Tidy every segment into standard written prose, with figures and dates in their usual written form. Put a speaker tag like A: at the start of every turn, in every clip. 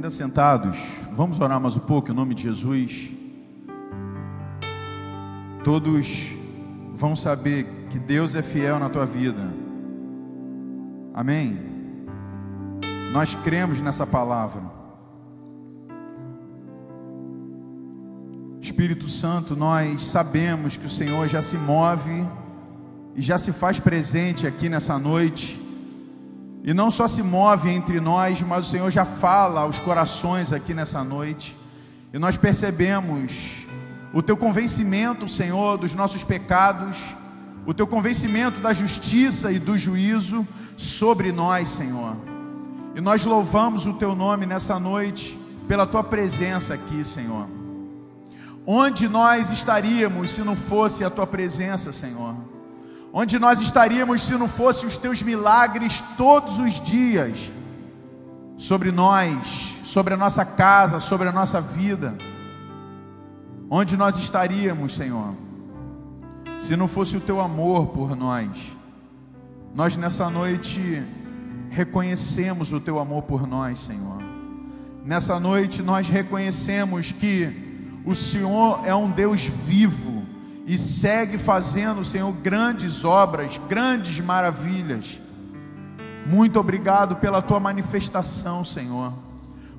A: Ainda sentados, vamos orar mais um pouco em nome de Jesus. Todos vão saber que Deus é fiel na tua vida. Amém? Nós cremos nessa palavra. Espírito Santo, nós sabemos que o Senhor já se move e já se faz presente aqui nessa noite. E não só se move entre nós, mas o Senhor já fala aos corações aqui nessa noite. E nós percebemos o Teu convencimento, Senhor, dos nossos pecados, o Teu convencimento da justiça e do juízo sobre nós, Senhor. E nós louvamos o Teu nome nessa noite, pela Tua presença aqui, Senhor. Onde nós estaríamos se não fosse a Tua presença, Senhor? Onde nós estaríamos se não fossem os Teus milagres todos os dias sobre nós, sobre a nossa casa, sobre a nossa vida? Onde nós estaríamos, Senhor, se não fosse o Teu amor por nós? Nós nessa noite reconhecemos o Teu amor por nós, Senhor. Nessa noite nós reconhecemos que o Senhor é um Deus vivo e segue fazendo, Senhor, grandes obras, grandes maravilhas. Muito obrigado pela Tua manifestação, Senhor.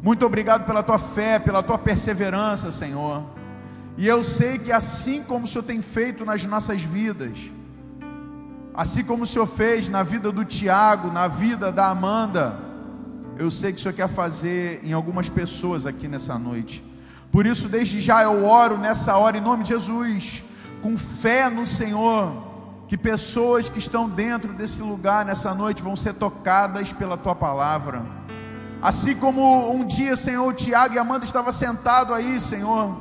A: Muito obrigado pela Tua fé, pela Tua perseverança, Senhor. E eu sei que assim como o Senhor tem feito nas nossas vidas, assim como o Senhor fez na vida do Tiago, na vida da Amanda, eu sei que o Senhor quer fazer em algumas pessoas aqui nessa noite. Por isso, desde já eu oro nessa hora, em nome de Jesus, com fé no Senhor, que pessoas que estão dentro desse lugar nessa noite vão ser tocadas pela Tua palavra. Assim como um dia, Senhor, o Tiago e a Amanda estavam sentados aí, Senhor,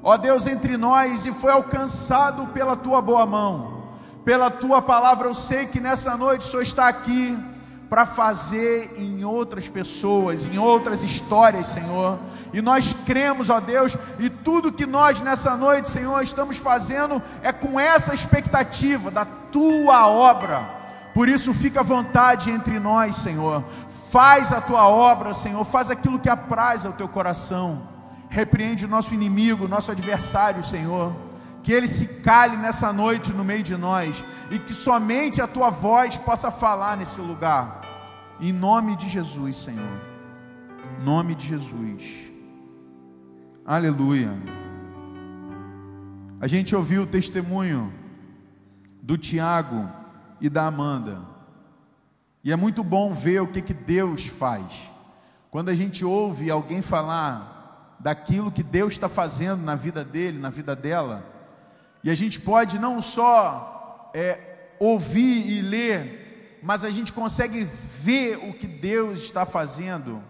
A: ó Deus, entre nós, e foi alcançado pela Tua boa mão, pela Tua palavra. Eu sei que nessa noite o Senhor está aqui para fazer em outras pessoas, em outras histórias, Senhor. E nós cremos, ó Deus, e tudo que nós nessa noite, Senhor, estamos fazendo é com essa expectativa da Tua obra. Por isso fica à vontade entre nós, Senhor. Faz a Tua obra, Senhor, faz aquilo que apraz ao Teu coração. Repreende o nosso inimigo, o nosso adversário, Senhor. Que ele se cale nessa noite no meio de nós, e que somente a Tua voz possa falar nesse lugar. Em nome de Jesus, Senhor. Em nome de Jesus. Aleluia. A gente ouviu o testemunho do Tiago e da Amanda, e é muito bom ver o que Deus faz. Quando a gente ouve alguém falar daquilo que Deus está fazendo na vida dele, na vida dela, e a gente pode não só ouvir e ler, mas a gente consegue ver o que Deus está fazendo,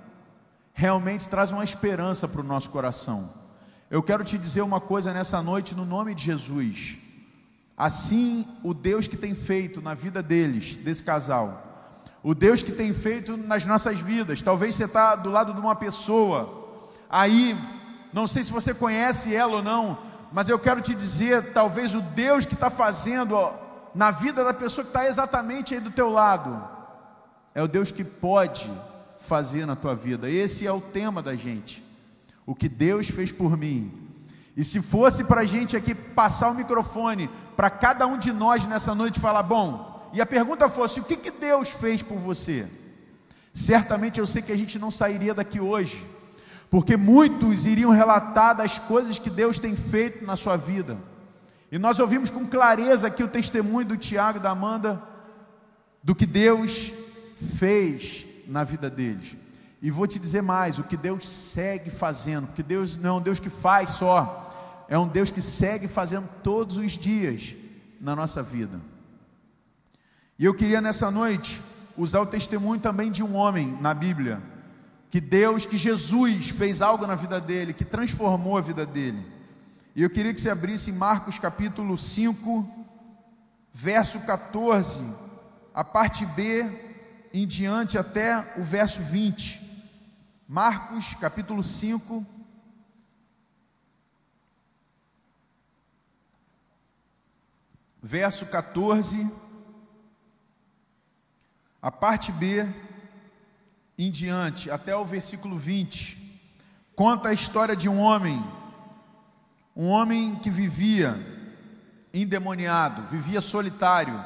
A: realmente traz uma esperança para o nosso coração. Eu quero te dizer uma coisa nessa noite, no nome de Jesus. Assim, o Deus que tem feito na vida deles, desse casal, o Deus que tem feito nas nossas vidas. Talvez você está do lado de uma pessoa aí, não sei se você conhece ela ou não, mas eu quero te dizer, talvez o Deus que está fazendo na vida da pessoa que está exatamente aí do teu lado, é o Deus que pode fazer na tua vida. Esse é o tema da gente, o que Deus fez por mim. E se fosse para a gente aqui passar o microfone para cada um de nós nessa noite falar, bom, e a pergunta fosse, o que Deus fez por você? Certamente eu sei que a gente não sairia daqui hoje, porque muitos iriam relatar das coisas que Deus tem feito na sua vida. E nós ouvimos com clareza aqui o testemunho do Tiago e da Amanda, do que Deus fez na vida deles. E vou te dizer mais, o que Deus segue fazendo, porque Deus não é um Deus que faz só, é um Deus que segue fazendo todos os dias na nossa vida. E eu queria nessa noite usar o testemunho também de um homem na Bíblia, que Jesus fez algo na vida dele, que transformou a vida dele. E eu queria que você abrisse em Marcos capítulo 5, verso 14, a parte B em diante até o verso 20. Marcos capítulo 5, verso 14, a parte B em diante, até o versículo 20. conta a história de um homem que vivia endemoniado, vivia solitário,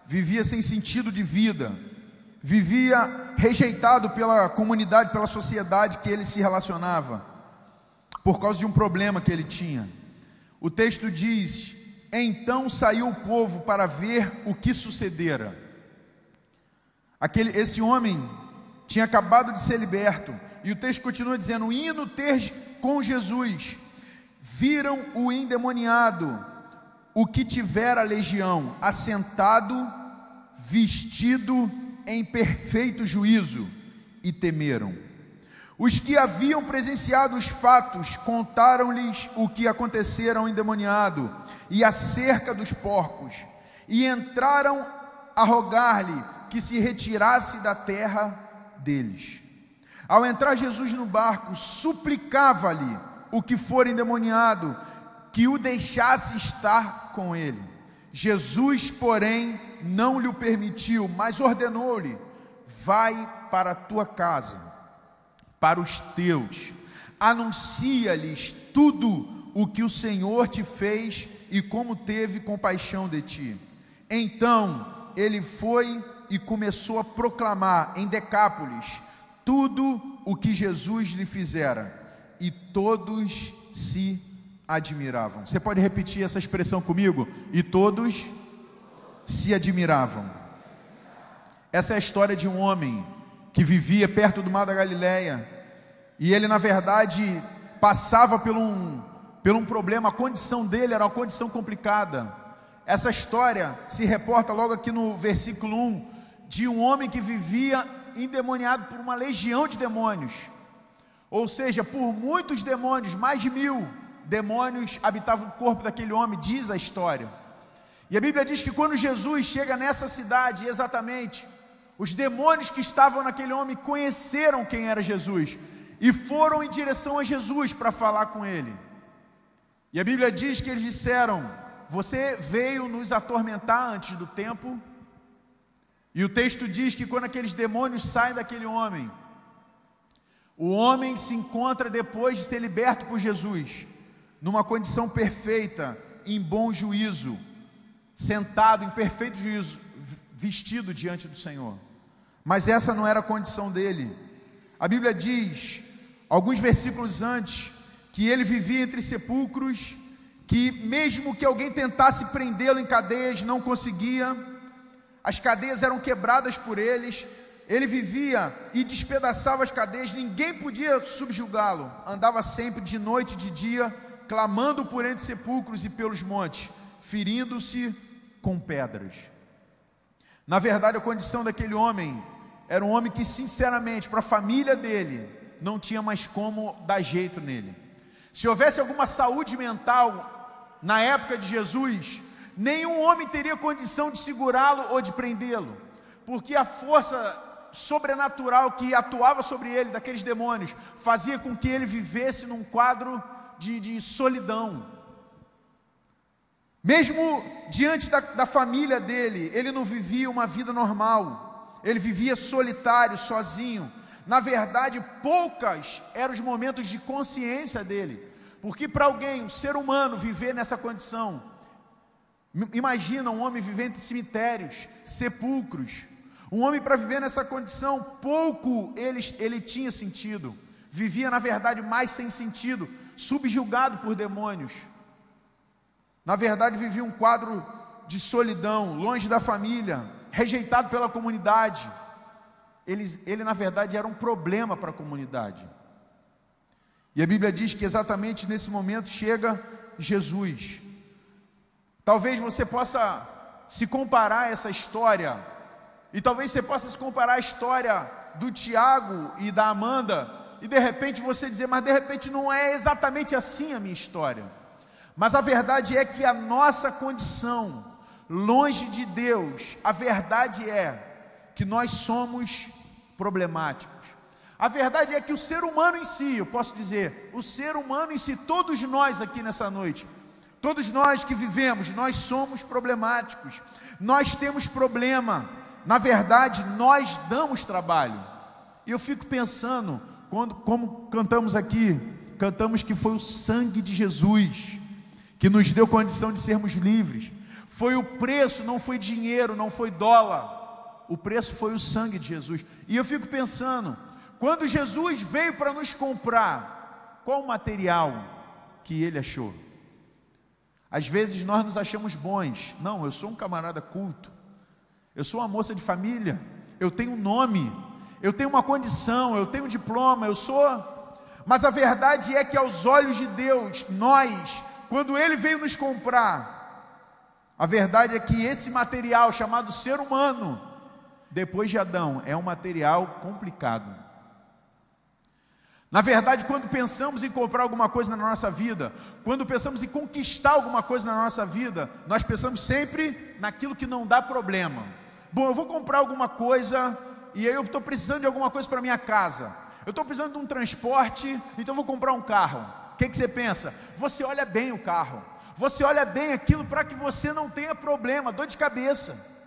A: vivia sem sentido de vida, vivia rejeitado pela comunidade, pela sociedade que ele se relacionava, por causa de um problema que ele tinha. O texto diz: então saiu o povo para ver o que sucedera. Esse homem tinha acabado de ser liberto, e o texto continua dizendo: indo ter com Jesus, viram o endemoniado, o que tivera a legião, assentado, vestido em perfeito juízo, e temeram. Os que haviam presenciado os fatos contaram-lhes o que acontecera ao endemoniado e acerca dos porcos, e entraram a rogar-lhe que se retirasse da terra deles. Ao entrar Jesus no barco, suplicava-lhe o que for endemoniado que o deixasse estar com ele. Jesus, porém, não lhe o permitiu, mas ordenou-lhe: vai para a tua casa, para os teus, anuncia-lhes tudo o que o Senhor te fez e como teve compaixão de ti. Então ele foi e começou a proclamar em Decápolis tudo o que Jesus lhe fizera, e todos se admiravam. Você pode repetir essa expressão comigo? E todos se admiravam. Essa é a história de um homem que vivia perto do mar da Galileia, e ele na verdade passava por um problema. A condição dele era uma condição complicada. Essa história se reporta logo aqui no versículo 1, de um homem que vivia endemoniado por uma legião de demônios, ou seja, por muitos demônios, mais de 1000 demônios habitavam o corpo daquele homem, diz a história. E a Bíblia diz que quando Jesus chega nessa cidade, exatamente, os demônios que estavam naquele homem conheceram quem era Jesus e foram em direção a Jesus para falar com ele. E a Bíblia diz que eles disseram: você veio nos atormentar antes do tempo. E o texto diz que quando aqueles demônios saem daquele homem, o homem se encontra, depois de ser liberto por Jesus, numa condição perfeita, em bom juízo, sentado em perfeito juízo, vestido diante do Senhor. Mas essa não era a condição dele. A Bíblia diz, alguns versículos antes, que ele vivia entre sepulcros, que mesmo que alguém tentasse prendê-lo em cadeias, não conseguia. As cadeias eram quebradas por eles. Ele vivia e despedaçava as cadeias, ninguém podia subjugá-lo. Andava sempre de noite e de dia, clamando por entre sepulcros e pelos montes, ferindo-se com pedras. Na verdade, a condição daquele homem era um homem que, sinceramente, para a família dele, não tinha mais como dar jeito nele. Se houvesse alguma saúde mental na época de Jesus, nenhum homem teria condição de segurá-lo ou de prendê-lo, porque a força sobrenatural que atuava sobre ele, daqueles demônios, fazia com que ele vivesse num quadro de solidão. Mesmo diante da família dele, ele não vivia uma vida normal, ele vivia solitário, sozinho. Na verdade, poucas eram os momentos de consciência dele, porque para alguém, um ser humano, viver nessa condição, imagina um homem vivendo em cemitérios, sepulcros. Um homem, para viver nessa condição, pouco ele tinha sentido, vivia na verdade mais sem sentido, subjugado por demônios. Na verdade vivia um quadro de solidão, longe da família, rejeitado pela comunidade. Ele na verdade era um problema para a comunidade. E a Bíblia diz que exatamente nesse momento chega Jesus. Talvez você possa se comparar a essa história, e talvez você possa se comparar à história do Tiago e da Amanda, e de repente você dizer, mas de repente não é exatamente assim a minha história. Mas a verdade é que a nossa condição, longe de Deus, a verdade é que nós somos problemáticos. A verdade é que o ser humano em si, eu posso dizer, o ser humano em si, todos nós aqui nessa noite, todos nós que vivemos, nós somos problemáticos, nós temos problema. Na verdade, nós damos trabalho. E eu fico pensando, como cantamos aqui, cantamos que foi o sangue de Jesus que nos deu condição de sermos livres. Foi o preço, não foi dinheiro, não foi dólar. O preço foi o sangue de Jesus. E eu fico pensando, quando Jesus veio para nos comprar, qual o material que ele achou? Às vezes nós nos achamos bons. Não, eu sou um camarada culto, eu sou uma moça de família, eu tenho um nome, eu tenho uma condição, eu tenho um diploma, eu sou... Mas a verdade é que aos olhos de Deus, nós, quando Ele veio nos comprar, a verdade é que esse material chamado ser humano, depois de Adão, é um material complicado. Na verdade, quando pensamos em comprar alguma coisa na nossa vida, quando pensamos em conquistar alguma coisa na nossa vida, nós pensamos sempre naquilo que não dá problema. Bom, eu vou comprar alguma coisa, e aí eu estou precisando de alguma coisa para minha casa. Eu estou precisando de um transporte, então eu vou comprar um carro. O que você pensa? Você olha bem o carro, você olha bem aquilo para que você não tenha problema, dor de cabeça.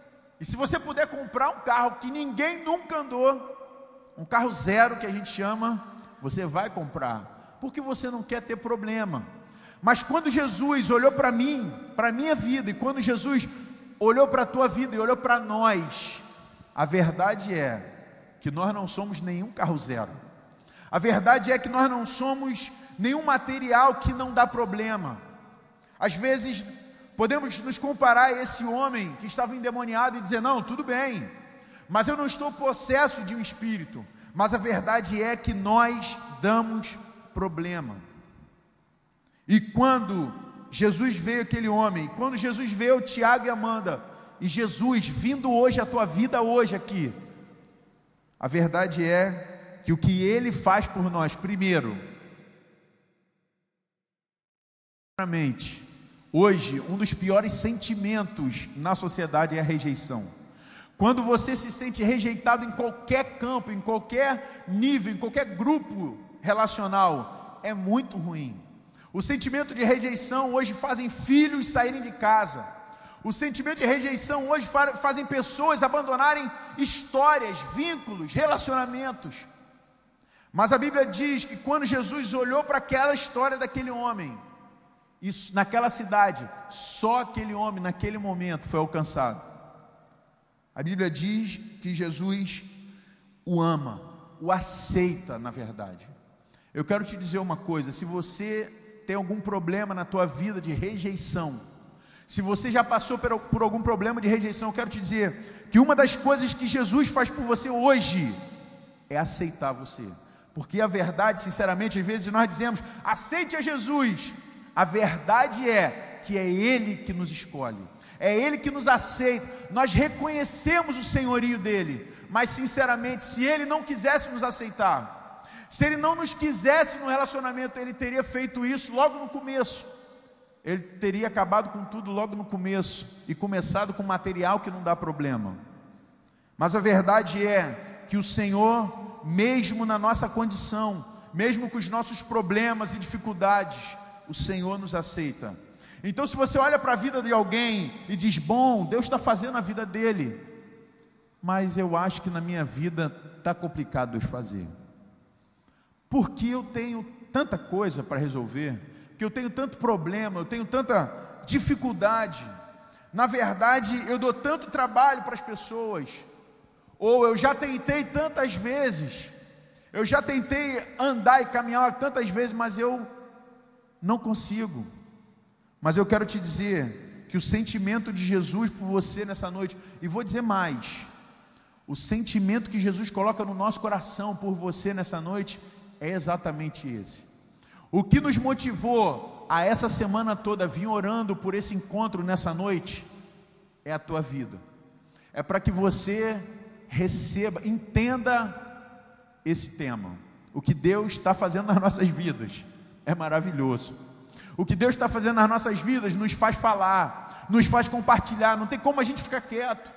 A: E se você puder comprar um carro que ninguém nunca andou, um carro zero que a gente chama, você vai comprar, porque você não quer ter problema. Mas quando Jesus olhou para mim, para a minha vida, e quando Jesus olhou para a tua vida e olhou para nós, a verdade é que nós não somos nenhum carro zero. A verdade é que nós não somos nenhum material que não dá problema. Às vezes podemos nos comparar a esse homem que estava endemoniado e dizer, não, tudo bem, mas eu não estou possesso de um espírito. Mas a verdade é que nós damos problema. E quando Jesus veio aquele homem, quando Jesus veio Tiago e Amanda, e Jesus vindo hoje à tua vida hoje aqui, a verdade é que o que Ele faz por nós, primeiro, hoje um dos piores sentimentos na sociedade é a rejeição. Quando você se sente rejeitado em qualquer campo, em qualquer nível, em qualquer grupo relacional, é muito ruim. O sentimento de rejeição hoje fazem filhos saírem de casa. O sentimento de rejeição hoje fazem pessoas abandonarem histórias, vínculos, relacionamentos. Mas a Bíblia diz que quando Jesus olhou para aquela história daquele homem, isso, naquela cidade, só aquele homem naquele momento foi alcançado. A Bíblia diz que Jesus o ama, o aceita, na verdade. Eu quero te dizer uma coisa, se você tem algum problema na tua vida de rejeição, se você já passou por algum problema de rejeição, eu quero te dizer que uma das coisas que Jesus faz por você hoje é aceitar você. Porque a verdade, sinceramente, às vezes nós dizemos, aceite a Jesus. A verdade é que é Ele que nos escolhe, é Ele que nos aceita. Nós reconhecemos o senhorio dEle, mas sinceramente, se Ele não quisesse nos aceitar, se Ele não nos quisesse no relacionamento, Ele teria feito isso logo no começo. Ele teria acabado com tudo logo no começo e começado com material que não dá problema. Mas a verdade é que o Senhor, mesmo na nossa condição, mesmo com os nossos problemas e dificuldades, o Senhor nos aceita. Então, se você olha para a vida de alguém e diz, bom, Deus está fazendo a vida dele, mas eu acho que na minha vida está complicado Deus fazer, porque eu tenho tanta coisa para resolver, que eu tenho tanto problema, eu tenho tanta dificuldade, na verdade eu dou tanto trabalho para as pessoas, ou eu já tentei tantas vezes, eu já tentei andar e caminhar tantas vezes, mas eu não consigo. Mas eu quero te dizer que o sentimento de Jesus por você nessa noite, e vou dizer mais, o sentimento que Jesus coloca no nosso coração por você nessa noite é exatamente esse. O que nos motivou a essa semana toda vir orando por esse encontro nessa noite é a tua vida. É para que você receba, entenda esse tema. O que Deus está fazendo nas nossas vidas é maravilhoso. O que Deus está fazendo nas nossas vidas nos faz falar, nos faz compartilhar, não tem como a gente ficar quieto.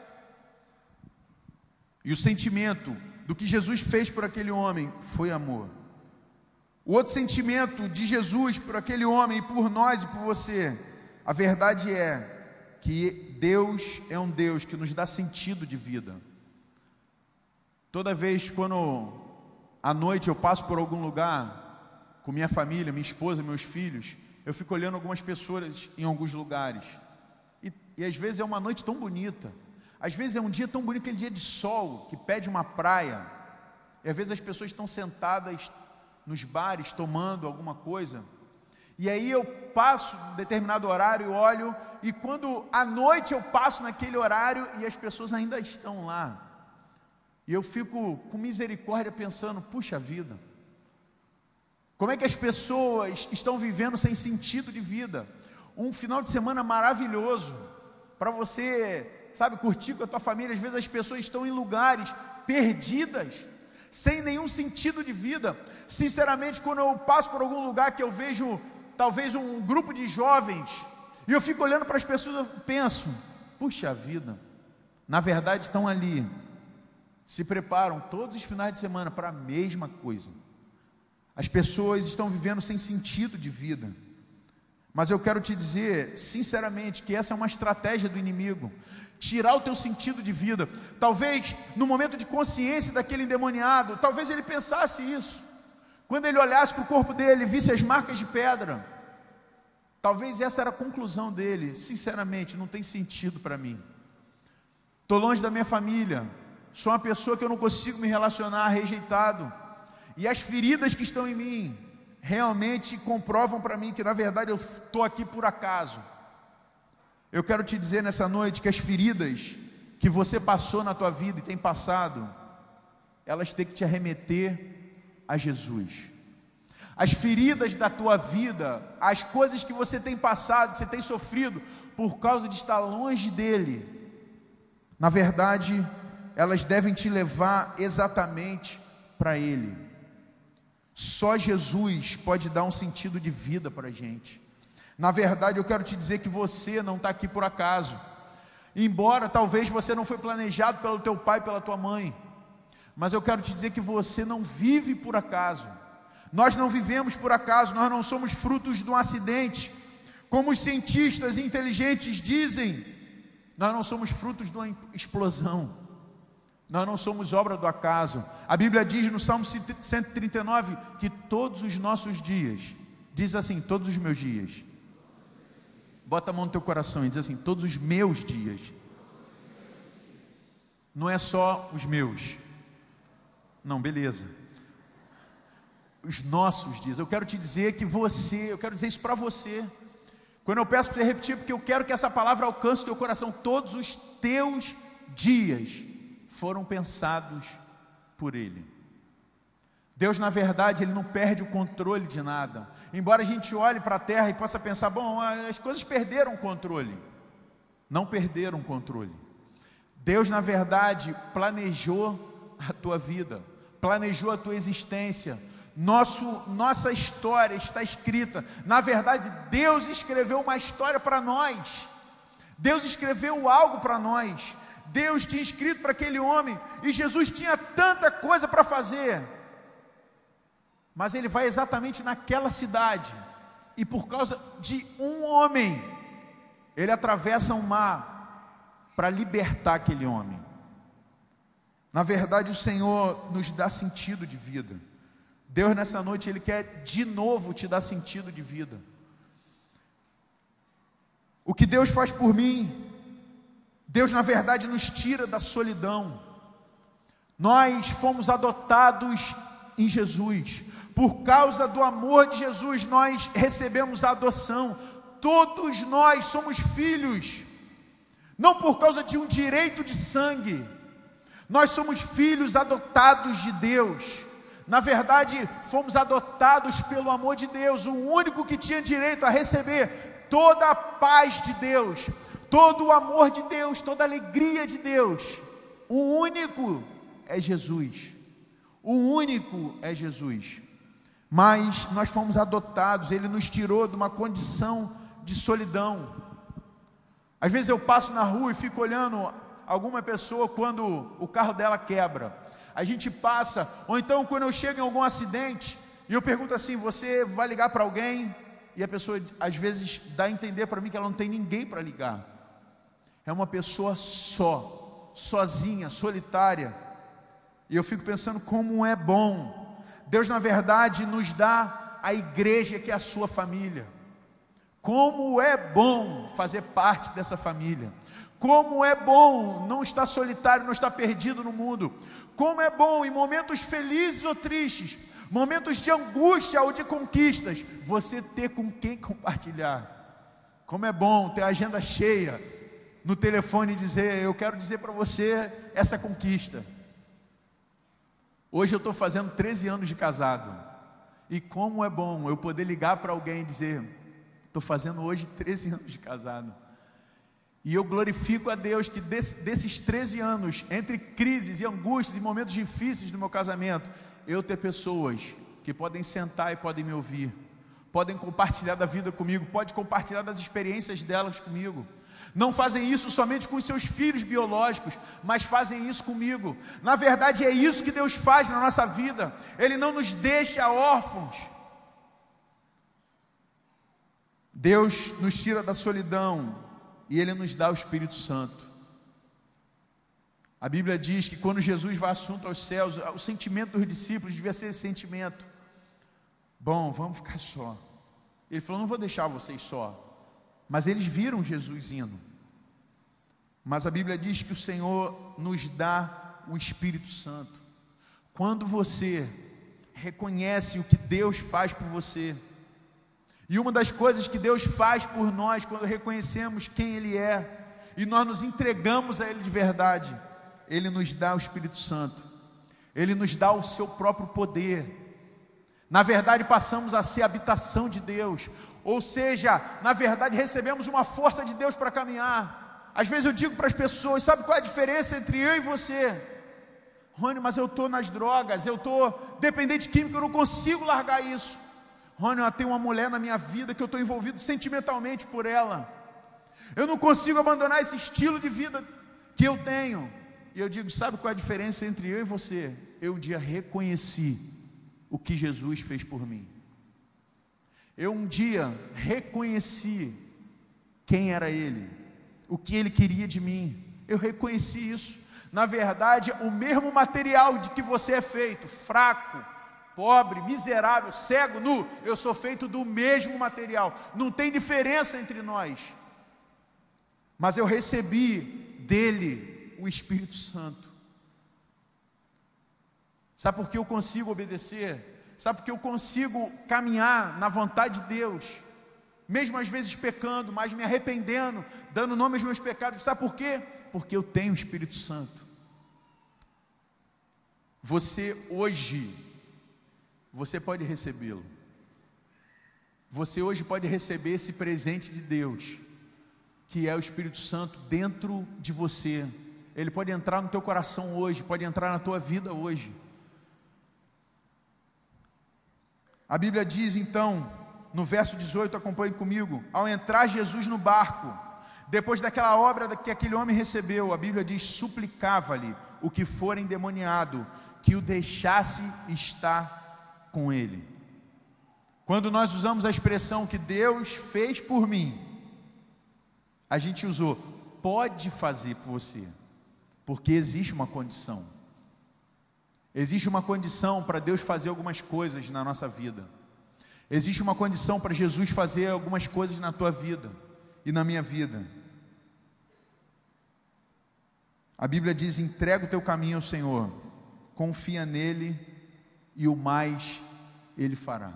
A: E o sentimento do que Jesus fez por aquele homem foi amor. O outro sentimento de Jesus por aquele homem e por nós e por você, a verdade é que Deus é um Deus que nos dá sentido de vida. Toda vez quando à noite eu passo por algum lugar, com minha família, minha esposa, meus filhos, eu fico olhando algumas pessoas em alguns lugares, e às vezes é uma noite tão bonita, às vezes é um dia tão bonito, aquele dia de sol, que pede uma praia, e às vezes as pessoas estão sentadas nos bares, tomando alguma coisa, e aí eu passo um determinado horário, olho, e quando à noite eu passo naquele horário, e as pessoas ainda estão lá, e eu fico com misericórdia pensando, puxa vida, como é que as pessoas estão vivendo sem sentido de vida? Um final de semana maravilhoso, para você, sabe, curtir com a tua família. Às vezes as pessoas estão em lugares perdidas, sem nenhum sentido de vida. Sinceramente, quando eu passo por algum lugar que eu vejo, talvez um grupo de jovens, e eu fico olhando para as pessoas, eu penso, puxa vida, na verdade estão ali, se preparam todos os finais de semana para a mesma coisa. As pessoas estão vivendo sem sentido de vida. Mas eu quero te dizer, sinceramente, que essa é uma estratégia do inimigo, tirar o teu sentido de vida. Talvez, no momento de consciência daquele endemoniado, talvez ele pensasse isso, quando ele olhasse para o corpo dele, visse as marcas de pedra, talvez essa era a conclusão dele, sinceramente, não tem sentido para mim, estou longe da minha família, sou uma pessoa que eu não consigo me relacionar, rejeitado, e as feridas que estão em mim, realmente comprovam para mim que na verdade eu estou aqui por acaso. Eu quero te dizer nessa noite que as feridas que você passou na tua vida e tem passado, elas têm que te arremeter a Jesus. As feridas da tua vida, as coisas que você tem passado, você tem sofrido por causa de estar longe dele, na verdade elas devem te levar exatamente para ele. Só Jesus pode dar um sentido de vida para a gente. Na verdade, eu quero te dizer que você não está aqui por acaso. Embora talvez você não foi planejado pelo teu pai e pela tua mãe, mas eu quero te dizer que você não vive por acaso. Nós não vivemos por acaso, nós não somos frutos de um acidente. Como os cientistas inteligentes dizem, nós não somos frutos de uma explosão. Nós não somos obra do acaso. A Bíblia diz no Salmo 139 que todos os nossos dias, diz assim, todos os meus dias. Bota a mão no teu coração e diz assim, todos os meus dias. Não é só os meus. Não, beleza. Os nossos dias. Eu quero te dizer que eu quero dizer isso para você. Quando eu peço para você repetir, porque eu quero que essa palavra alcance o teu coração. Todos os teus dias foram pensados por Ele. Deus, na verdade, Ele não perde o controle de nada. Embora a gente olhe para a terra e possa pensar, bom, as coisas perderam o controle. Não perderam o controle. Deus, na verdade, planejou a tua vida, planejou a tua existência. Nossa história está escrita. Na verdade, Deus escreveu uma história para nós. Deus escreveu algo para nós. Deus tinha escrito para aquele homem, e Jesus tinha tanta coisa para fazer, mas ele vai exatamente naquela cidade, e por causa de um homem, ele atravessa um mar, para libertar aquele homem. Na verdade o Senhor nos dá sentido de vida. Deus nessa noite, Ele quer de novo te dar sentido de vida. O que Deus faz por mim, Deus na verdade nos tira da solidão. Nós fomos adotados em Jesus. Por causa do amor de Jesus, nós recebemos a adoção. Todos nós somos filhos, não por causa de um direito de sangue. Nós somos filhos adotados de Deus. Na verdade, fomos adotados pelo amor de Deus. O único que tinha direito a receber toda a paz de Deus, todo o amor de Deus, toda a alegria de Deus, o único é Jesus. O único é Jesus. Mas nós fomos adotados, Ele nos tirou de uma condição de solidão. Às vezes eu passo na rua e fico olhando alguma pessoa quando o carro dela quebra. A gente passa, ou então quando eu chego em algum acidente, e eu pergunto assim, você vai ligar para alguém? E a pessoa às vezes dá a entender para mim que ela não tem ninguém para ligar. É uma pessoa só, sozinha, solitária. E eu fico pensando como é bom Deus, na verdade, nos dá a igreja, que é a sua família. Como é bom fazer parte dessa família. Como é bom não estar solitário, não estar perdido no mundo. Como é bom em momentos felizes ou tristes, momentos de angústia ou de conquistas, você ter com quem compartilhar. Como é bom ter a agenda cheia no telefone e dizer: eu quero dizer para você essa conquista. Hoje eu estou fazendo 13 anos de casado. E como é bom eu poder ligar para alguém e dizer: estou fazendo hoje 13 anos de casado. E eu glorifico a Deus que desses 13 anos, entre crises e angústias e momentos difíceis do meu casamento, eu ter pessoas que podem sentar e podem me ouvir, podem compartilhar da vida comigo, podem compartilhar das experiências delas comigo. Não fazem isso somente com os seus filhos biológicos, mas fazem isso comigo. Na verdade é isso que Deus faz na nossa vida. Ele não nos deixa órfãos. Deus nos tira da solidão e Ele nos dá o Espírito Santo. A Bíblia diz que quando Jesus vai assunto aos céus, o sentimento dos discípulos devia ser esse sentimento: bom, vamos ficar só. Ele falou: não vou deixar vocês só. Mas eles viram Jesus indo. Mas a Bíblia diz que o Senhor nos dá o Espírito Santo. Quando você reconhece o que Deus faz por você, e uma das coisas que Deus faz por nós, quando reconhecemos quem Ele é, e nós nos entregamos a Ele de verdade, Ele nos dá o Espírito Santo. Ele nos dá o seu próprio poder. Na verdade, passamos a ser habitação de Deus. Ou seja, na verdade, recebemos uma força de Deus para caminhar. Às vezes eu digo para as pessoas: sabe qual é a diferença entre eu e você? Rony, mas eu estou nas drogas, eu estou dependente químico, eu não consigo largar isso. Rony, eu tenho uma mulher na minha vida que eu estou envolvido sentimentalmente por ela. Eu não consigo abandonar esse estilo de vida que eu tenho. E eu digo: sabe qual é a diferença entre eu e você? Eu um dia reconheci o que Jesus fez por mim. Eu um dia reconheci quem era Ele, o que Ele queria de mim. Eu reconheci isso. Na verdade, o mesmo material de que você é feito, fraco, pobre, miserável, cego, nu, eu sou feito do mesmo material. Não tem diferença entre nós. Mas eu recebi dele o Espírito Santo. Sabe por que eu consigo obedecer? Sabe por que eu consigo caminhar na vontade de Deus, mesmo às vezes pecando, mas me arrependendo, dando nome aos meus pecados? Sabe por quê? Porque eu tenho o Espírito Santo. Você hoje, você pode recebê-lo. Você hoje pode receber esse presente de Deus, que é o Espírito Santo dentro de você. Ele pode entrar no teu coração hoje, pode entrar na tua vida hoje. A Bíblia diz então, no verso 18, acompanhe comigo: ao entrar Jesus no barco, depois daquela obra que aquele homem recebeu, a Bíblia diz: suplicava-lhe o que for endemoniado, que o deixasse estar com ele. Quando nós usamos a expressão que Deus fez por mim, a gente usou pode fazer por você, porque existe uma condição. Existe uma condição para Deus fazer algumas coisas na nossa vida. Existe uma condição para Jesus fazer algumas coisas na tua vida e na minha vida. A Bíblia diz: entrega o teu caminho ao Senhor, confia nele e o mais Ele fará.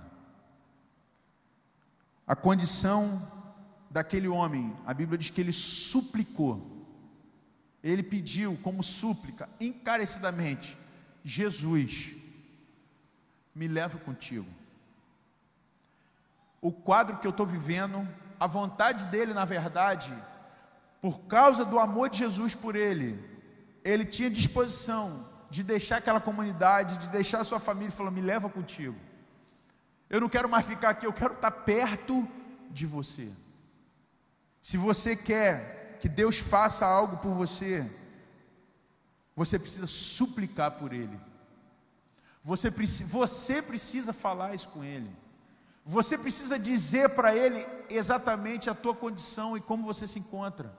A: A condição daquele homem, a Bíblia diz que ele suplicou. Ele pediu como súplica, encarecidamente: Jesus, me leva contigo. O quadro que eu estou vivendo, a vontade dele, na verdade, por causa do amor de Jesus por ele, ele tinha disposição de deixar aquela comunidade, de deixar a sua família, e falou: me leva contigo. Eu não quero mais ficar aqui, eu quero estar perto de você. Se você quer que Deus faça algo por você, você precisa suplicar por Ele. Você precisa falar isso com Ele. Você precisa dizer para Ele exatamente a tua condição e como você se encontra.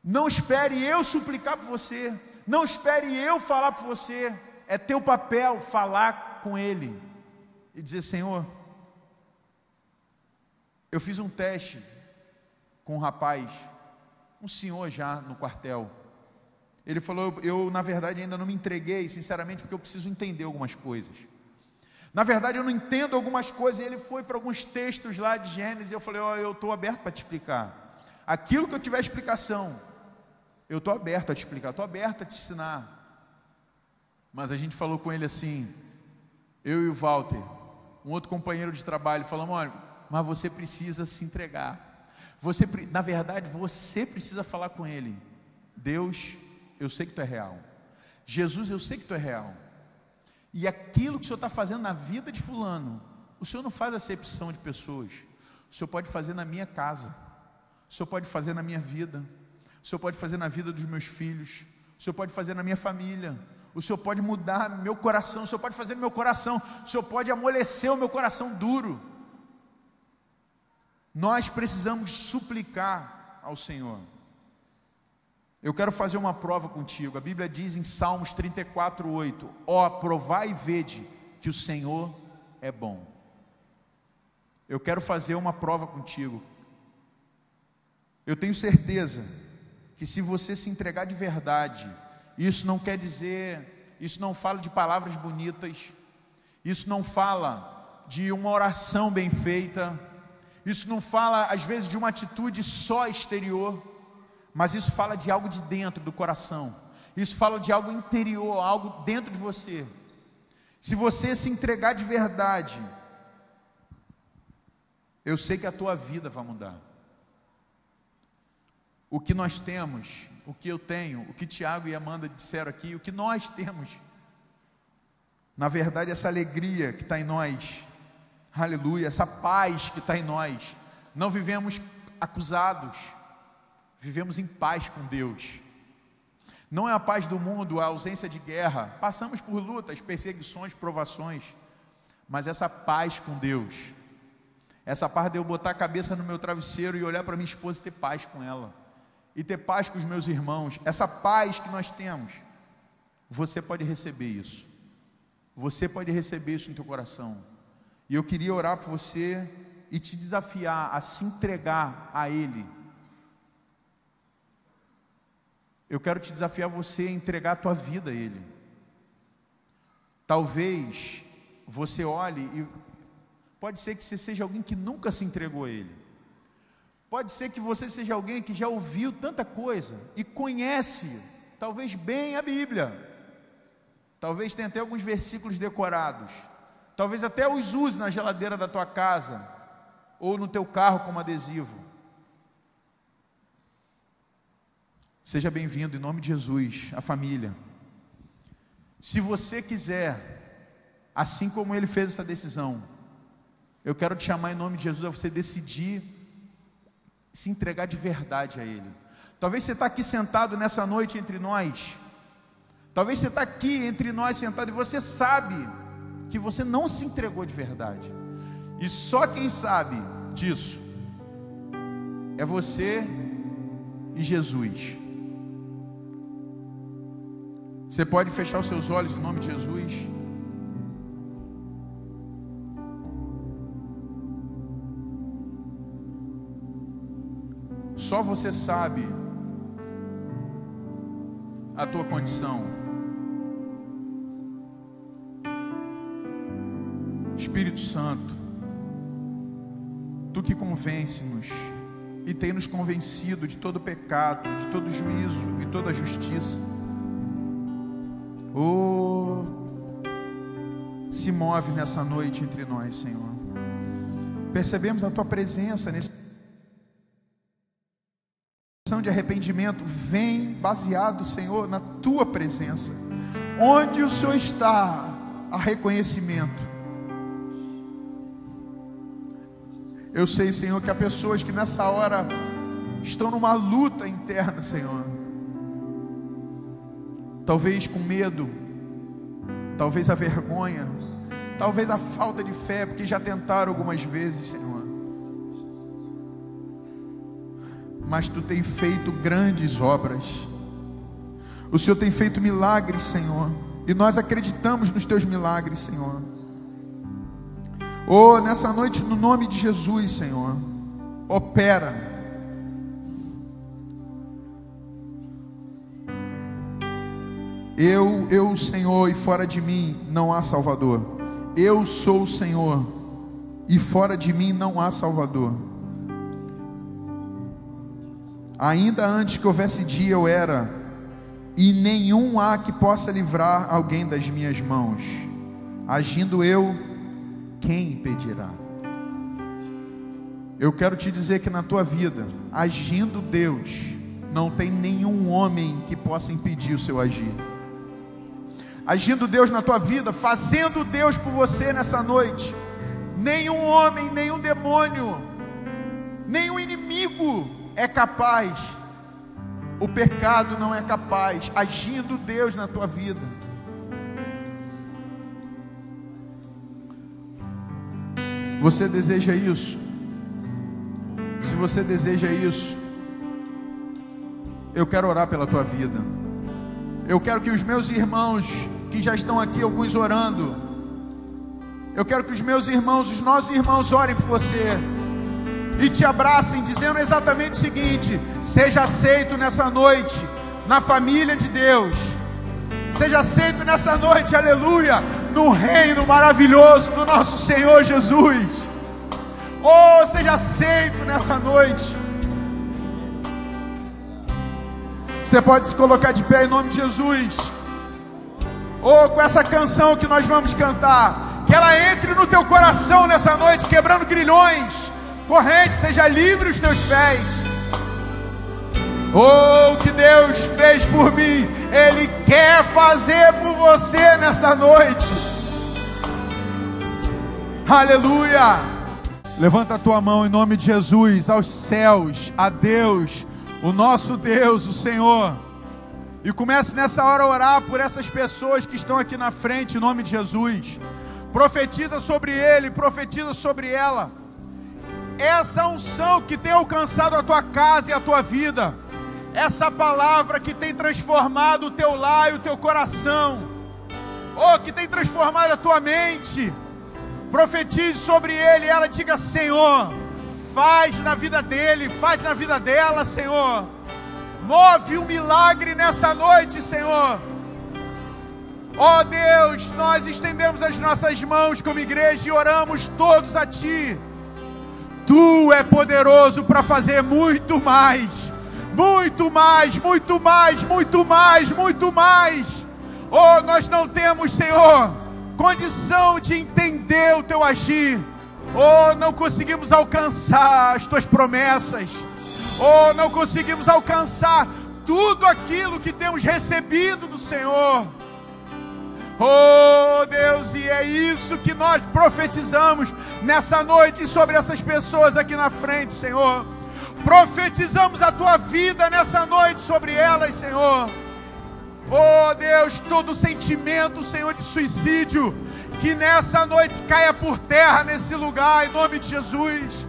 A: Não espere eu suplicar por você. Não espere eu falar por você. É teu papel falar com Ele e dizer: Senhor, eu fiz um teste com um rapaz, um senhor já no quartel. Ele falou: eu na verdade ainda não me entreguei, sinceramente, porque eu preciso entender algumas coisas. Na verdade eu não entendo algumas coisas. E ele foi para alguns textos lá de Gênesis, e eu falei: eu estou aberto para te explicar. Aquilo que eu tiver explicação, eu estou aberto a te explicar, estou aberto a te ensinar. Mas a gente falou com ele assim, eu e o Walter, um outro companheiro de trabalho, falamos: olha, mas você precisa se entregar. Na verdade, você precisa falar com Ele: Deus, eu sei que Tu é real. Jesus, eu sei que Tu é real. E aquilo que o Senhor está fazendo na vida de fulano, o Senhor não faz acepção de pessoas. O Senhor pode fazer na minha casa, o Senhor pode fazer na minha vida, o Senhor pode fazer na vida dos meus filhos, o Senhor pode fazer na minha família, o Senhor pode mudar meu coração, o Senhor pode fazer no meu coração, o Senhor pode amolecer o meu coração duro. Nós precisamos suplicar ao Senhor. Eu quero fazer uma prova contigo. A Bíblia diz em Salmos 34:8: ó, provai e vede que o Senhor é bom. Eu quero fazer uma prova contigo. Eu tenho certeza que se você se entregar de verdade, isso não quer dizer, isso não fala de palavras bonitas, isso não fala de uma oração bem feita, isso não fala às vezes de uma atitude só exterior, mas isso fala de algo de dentro do coração. Isso fala de algo interior, algo dentro de você. Se você se entregar de verdade, eu sei que a tua vida vai mudar. O que nós temos, o que eu tenho, o que Tiago e Amanda disseram aqui, o que nós temos, na verdade, essa alegria que está em nós, aleluia, essa paz que está em nós. Não vivemos acusados, vivemos em paz com Deus. Não é a paz do mundo, a ausência de guerra. Passamos por lutas, perseguições, provações, mas essa paz com Deus, essa paz de eu botar a cabeça no meu travesseiro e olhar para minha esposa e ter paz com ela, e ter paz com os meus irmãos, essa paz que nós temos, você pode receber isso. Você pode receber isso no teu coração. E eu queria orar por você e te desafiar a se entregar a Ele. Eu quero te desafiar você a entregar a tua vida a Ele. Talvez você olhe e pode ser que você seja alguém que nunca se entregou a Ele. Pode ser que você seja alguém que já ouviu tanta coisa e conhece, talvez bem, a Bíblia. Talvez tenha até alguns versículos decorados. Talvez até os use na geladeira da tua casa ou no teu carro como adesivo. Seja bem-vindo em nome de Jesus, a família. Se você quiser, assim como ele fez essa decisão, eu quero te chamar em nome de Jesus a você decidir se entregar de verdade a Ele. Talvez você está aqui sentado nessa noite entre nós, talvez você está aqui entre nós sentado e você sabe que você não se entregou de verdade, e só quem sabe disso é você e Jesus. Você pode fechar os seus olhos em nome de Jesus. Só você sabe a tua condição. Espírito Santo, Tu que convence-nos e tem nos convencido de todo pecado, de todo juízo e toda justiça. Oh, se move nessa noite entre nós, Senhor. Percebemos a Tua presença nesse de arrependimento. Vem baseado, Senhor, na Tua presença. Onde o Senhor está, há reconhecimento. Eu sei, Senhor, que há pessoas que nessa hora estão numa luta interna, Senhor. Talvez com medo, talvez a vergonha, talvez a falta de fé, porque já tentaram algumas vezes, Senhor. Mas Tu tem feito grandes obras. O Senhor tem feito milagres, Senhor. E nós acreditamos nos teus milagres, Senhor. Oh, nessa noite, no nome de Jesus, Senhor, opera. Eu, Senhor, e fora de mim não há Salvador. Eu sou o Senhor, e fora de mim não há Salvador. Ainda antes que houvesse dia eu era, e nenhum há que possa livrar alguém das minhas mãos. Agindo eu, quem impedirá? Eu quero te dizer que na tua vida, agindo Deus, não tem nenhum homem que possa impedir o seu agir. Agindo Deus na tua vida, fazendo Deus por você nessa noite, nenhum homem, nenhum demônio, nenhum inimigo é capaz. O pecado não é capaz. Agindo Deus na tua vida. Você deseja isso? Se você deseja isso, eu quero orar pela tua vida. Eu quero que os meus irmãos que já estão aqui, alguns orando, eu quero que os meus irmãos, os nossos irmãos orem por você e te abracem, dizendo exatamente o seguinte: seja aceito nessa noite na família de Deus. Seja aceito nessa noite, aleluia, no reino maravilhoso do nosso Senhor Jesus. Oh, seja aceito nessa noite. Você pode se colocar de pé em nome de Jesus. Oh, com essa canção que nós vamos cantar, que ela entre no teu coração nessa noite, quebrando grilhões, correntes, seja livre os teus pés. Oh, o que Deus fez por mim, Ele quer fazer por você nessa noite. Aleluia. Levanta a tua mão em nome de Jesus aos céus, a Deus, o nosso Deus, o Senhor. E comece nessa hora a orar por essas pessoas que estão aqui na frente, em nome de Jesus. Profetiza sobre ele, profetiza sobre ela. Essa unção que tem alcançado a tua casa e a tua vida, essa palavra que tem transformado o teu lar e o teu coração, oh, que tem transformado a tua mente, profetize sobre ele e ela diga: Senhor, faz na vida dele, faz na vida dela, Senhor. Move um milagre nessa noite, Senhor. Ó Deus, nós estendemos as nossas mãos como igreja e oramos todos a Ti. Tu é poderoso para fazer muito mais, muito mais, muito mais, muito mais, muito mais. Oh, nós não temos, Senhor, condição de entender o Teu agir. Oh, não conseguimos alcançar as Tuas promessas. Oh, não conseguimos alcançar tudo aquilo que temos recebido do Senhor. Oh Deus, e é isso que nós profetizamos nessa noite sobre essas pessoas aqui na frente, Senhor. Profetizamos a Tua vida nessa noite sobre elas, Senhor. Oh Deus, todo sentimento, Senhor, de suicídio, que nessa noite caia por terra nesse lugar, em nome de Jesus.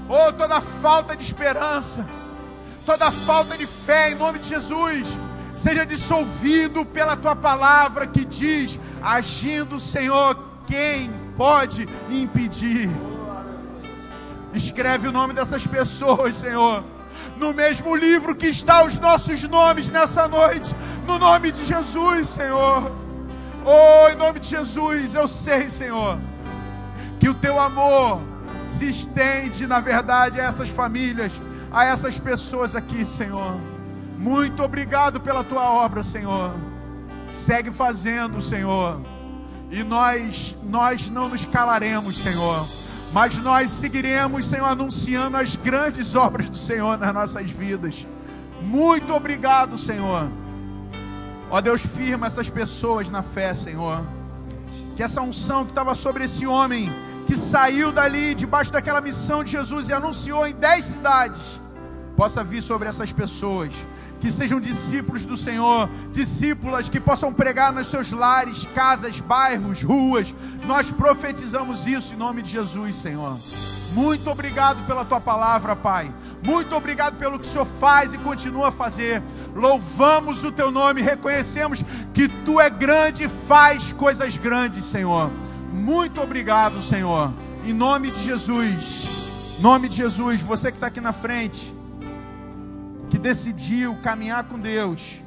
A: Oh, toda falta de esperança, toda falta de fé, em nome de Jesus, seja dissolvido pela Tua palavra que diz: agindo, Senhor, quem pode impedir? Escreve o nome dessas pessoas, Senhor, no mesmo livro que está os nossos nomes nessa noite, no nome de Jesus, Senhor. Oh, em nome de Jesus, eu sei, Senhor, que o Teu amor se estende, na verdade, a essas famílias, a essas pessoas aqui, Senhor. Muito obrigado pela Tua obra, Senhor. Segue fazendo, Senhor. E nós não nos calaremos, Senhor, mas nós seguiremos, Senhor, anunciando as grandes obras do Senhor nas nossas vidas. Muito obrigado, Senhor. Ó Deus, firma essas pessoas na fé, Senhor. Que essa unção que estava sobre esse homem, que saiu dali, debaixo daquela missão de Jesus e anunciou em 10 cidades, possa vir sobre essas pessoas, que sejam discípulos do Senhor, discípulas que possam pregar nos seus lares, casas, bairros, ruas. Nós profetizamos isso em nome de Jesus, Senhor. Muito obrigado pela Tua palavra, Pai. Muito obrigado pelo que o Senhor faz e continua a fazer. louvamos o Teu nome, reconhecemos que Tu é grande e faz coisas grandes, Senhor. Muito obrigado, Senhor. Em nome de Jesus, você que está aqui na frente, que decidiu caminhar com Deus,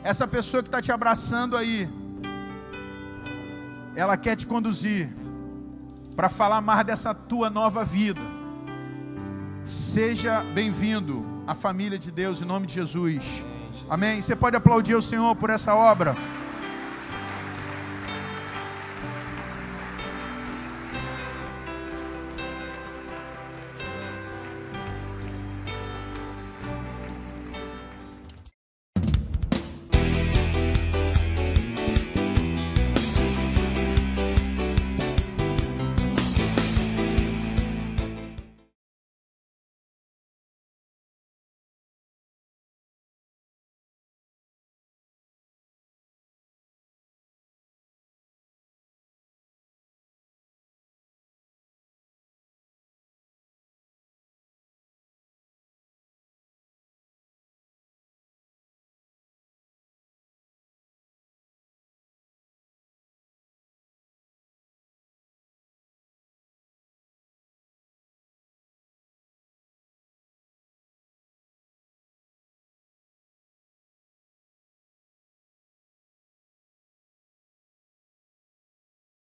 A: essa pessoa que está te abraçando aí, ela quer te conduzir para falar mais dessa tua nova vida. Seja bem-vindo à família de Deus, em nome de Jesus. Amém. Você pode aplaudir o Senhor por essa obra.